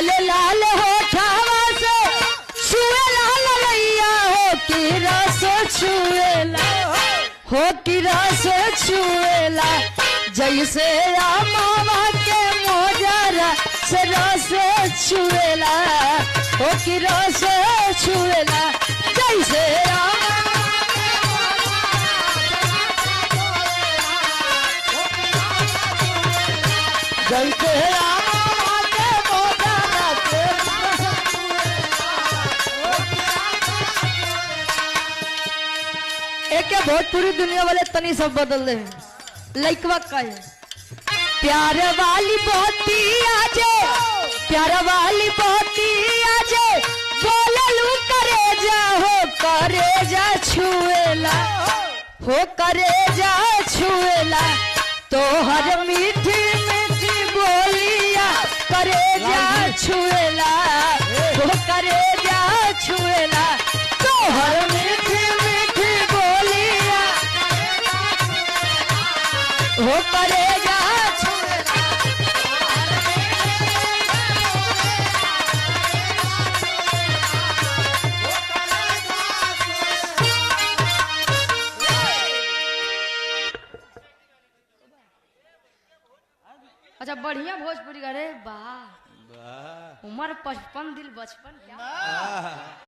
लाल लाल होठावा से छुएला ललैया हो की रस छुएला हो की रस छुएला जैसे आमावा के मोजरा से रस छुएला हो की रस छुएला जैसे जैसे एक भोजपुरी दुनिया वाले तनी सब बदल रहे लइकवा कहे प्यार वाली बोती आजे प्यार वाली बोती आजे बोललू करे जा हो करे जा छुएला हो करे जा छुएला तो हर मीठी मीठी बोलिया करे जा छुएला हो करे जा छुएला तो हर मीठी मीठी बोलिया हो करे जा छुएला। अच्छा बढ़िया भोजपुरी गा रे वाह उम्र 55 दिल बचपन क्या